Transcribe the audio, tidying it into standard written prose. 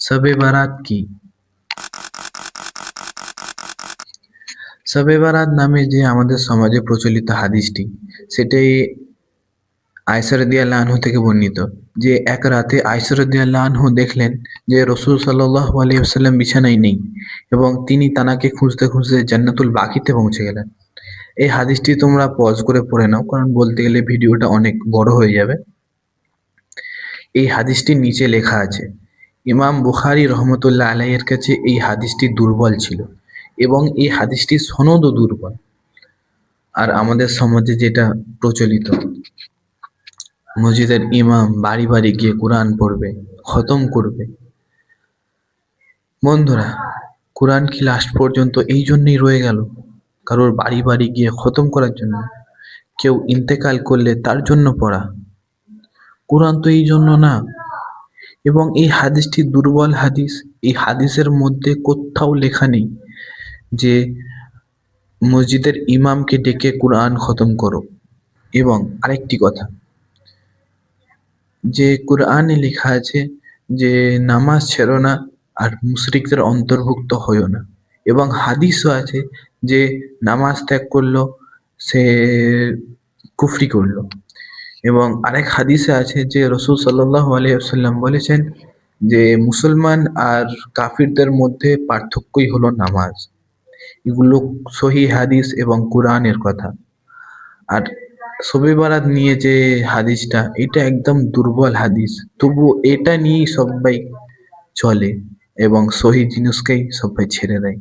শবে বারাত কি? শবে বারাত নামে যে আমাদের সমাজে প্রচলিত হাদিসটি, সেটাই আয়েশা রাদিয়াল্লাহু আনহু থেকে বর্ণিত যে এক রাতে আয়েশা রাদিয়াল্লাহু আনহু দেখলেন যে রাসূল সাল্লাল্লাহু আলাইহি ওয়াসাল্লাম বিছানায় নেই এবং তিনি তানাকে খুঁজতে খুঁজতে জান্নাতুল বাকিতে পৌঁছে গেলেন। এই হাদিসটি তোমরা পজ করে পড়ে নাও, কারণ বলতে গেলে ভিডিওটা অনেক বড় হয়ে যাবে। এই হাদিসটির নিচে লেখা আছে, ইমাম বুখারী রহমতুল্লাহ আলাইহির কাছে এই হাদিসটি দুর্বল ছিল এবং এই হাদিসটির সনদও দুর্বল। আর আমাদের সমাজে যেটা প্রচলিত, মসজিদের ইমাম বাড়ি বাড়ি গিয়ে কোরআন পড়বে, খতম করবে। বন্ধুরা, কোরআন কি লাস্ট পর্যন্ত এই জন্যই রয়ে গেল? কারোর বাড়ি বাড়ি গিয়ে খতম করার জন্য? কেউ ইন্তেকাল করলে তার জন্য পড়া? কোরআন তো এই জন্য না। এবং এই হাদিসটি দুর্বল হাদিস। এই হাদিসের মধ্যে কোথাও লেখা নেই যে মসজিদের ইমামকে ডেকে কোরআন খতম করো। এবং আরেকটি কথা, যে কোরআনে লেখা আছে যে নামাজ ছেড়ো না আর মুশরিকদের অন্তর্ভুক্ত হইও না, এবং হাদিসও আছে যে নামাজ ত্যাগ করলো সে কুফরি করলো। এবং আরেক হাদিসে আছে যে রাসূল সাল্লাল্লাহু আলাইহি ওয়াসাল্লাম বলেছেন যে মুসলমান আর কাফিরদের মধ্যে পার্থক্যই হলো নামাজ। এগুলো সহিহ হাদিস এবং কোরআনের কথা। আর শবে বারাত নিয়ে যে হাদিসটা, এটা একদম দুর্বল হাদিস, তবু এটা নিয়েই সবাই চলে এবং সহি জিনিসকেই সবাই ছেড়ে দেয়।